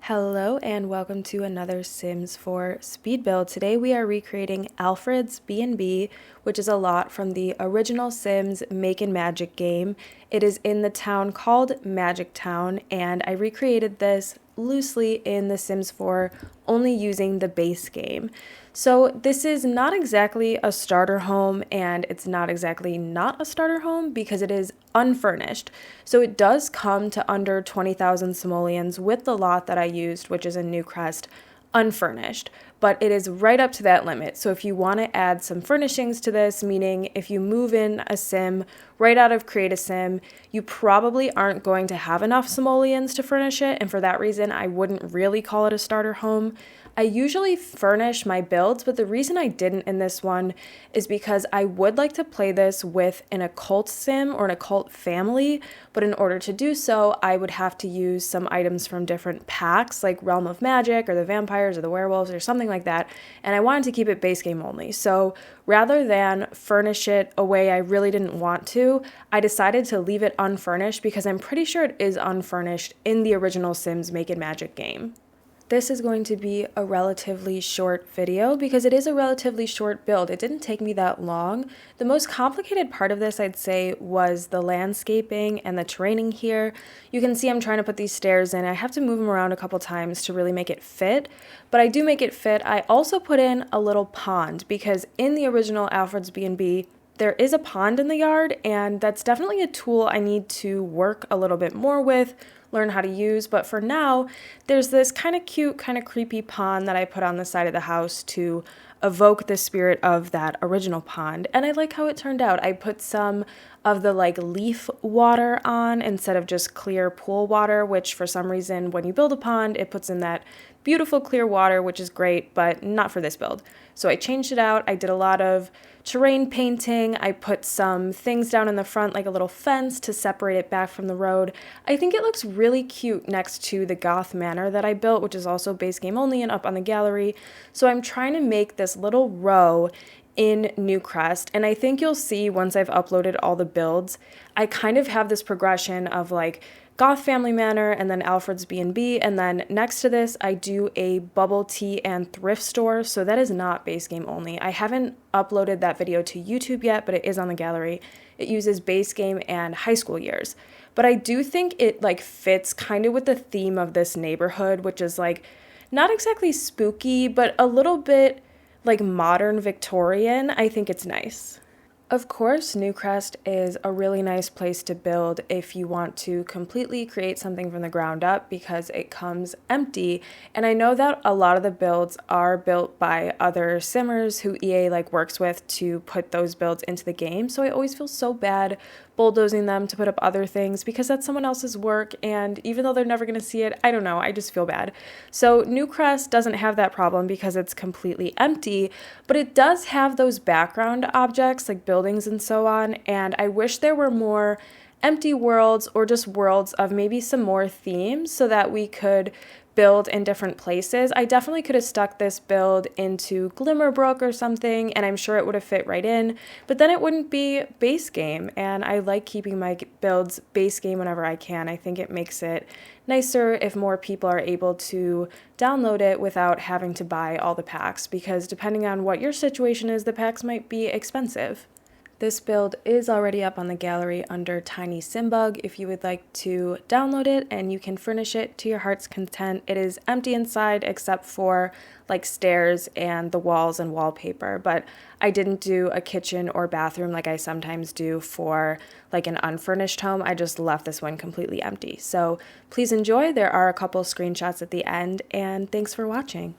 Hello and welcome to another Sims 4 speed build. Today we are recreating Alfred's B&B, which is a lot from the original Sims Makin Magic game. It is in the town called Magic Town, and I recreated this loosely in The Sims 4, only using the base game. So this is not exactly a starter home, and it's not exactly not a starter home because it is unfurnished. So it does come to under 20,000 simoleons with the lot that I used, which is a Newcrest, unfurnished, but it is right up to that limit. So if you want to add some furnishings to this, meaning if you move in a sim right out of Create a Sim, you probably aren't going to have enough simoleons to furnish it, and for that reason I wouldn't really call it a starter home. I usually furnish my builds, but the reason I didn't in this one is because I would like to play this with an occult sim or an occult family, but in order to do so, I would have to use some items from different packs, like Realm of Magic or the vampires or the werewolves or something like that, and I wanted to keep it base game only. So rather than furnish it a way I really didn't want to, I decided to leave it unfurnished because I'm pretty sure it is unfurnished in the original Sims Makin Magic game. This is going to be a relatively short video because it is a relatively short build. It didn't take me that long. The most complicated part of this, I'd say, was the landscaping and the terraining here. You can see I'm trying to put these stairs in. I have to move them around a couple times to really make it fit, but I do make it fit. I also put in a little pond because in the original Alfred's B&B, there is a pond in the yard, and that's definitely a tool I need to work a little bit more with, learn how to use, but for now, there's this kind of cute, kind of creepy pond that I put on the side of the house to evoke the spirit of that original pond, and I like how it turned out. I put some of the leaf water on instead of just clear pool water, which for some reason when you build a pond, it puts in that beautiful clear water, which is great, but not for this build. So I changed it out. I did a lot of terrain painting. I put some things down in the front, like a little fence to separate it back from the road. I think it looks really cute next to the Goth Manor that I built, which is also base game only and up on the gallery. So I'm trying to make this little row in Newcrest, and I think you'll see once I've uploaded all the builds, I kind of have this progression of Goth Family Manor and then Alfred's B&B, and then next to this I do a bubble tea and thrift store, so that is not base game only. I haven't uploaded that video to YouTube yet, but it is on the gallery. It uses base game and high school years, but I do think it fits kind of with the theme of this neighborhood, which is not exactly spooky, but a little bit modern Victorian. I think it's nice. Of course, Newcrest is a really nice place to build if you want to completely create something from the ground up because it comes empty. And I know that a lot of the builds are built by other simmers who EA works with to put those builds into the game. So I always feel so bad bulldozing them to put up other things because that's someone else's work, and even though they're never going to see it, I don't know, I just feel bad. So Newcrest doesn't have that problem because it's completely empty, but it does have those background objects like buildings and so on, and I wish there were more empty worlds or just worlds of maybe some more themes so that we could build in different places. I definitely could have stuck this build into Glimmerbrook or something, and I'm sure it would have fit right in, but then it wouldn't be base game, and I like keeping my builds base game whenever I can. I think it makes it nicer if more people are able to download it without having to buy all the packs, because depending on what your situation is, the packs might be expensive. This build is already up on the gallery under tinysimbug if you would like to download it, and you can furnish it to your heart's content. It is empty inside except for stairs and the walls and wallpaper, but I didn't do a kitchen or bathroom like I sometimes do for an unfurnished home. I just left this one completely empty. So please enjoy. There are a couple screenshots at the end, and thanks for watching.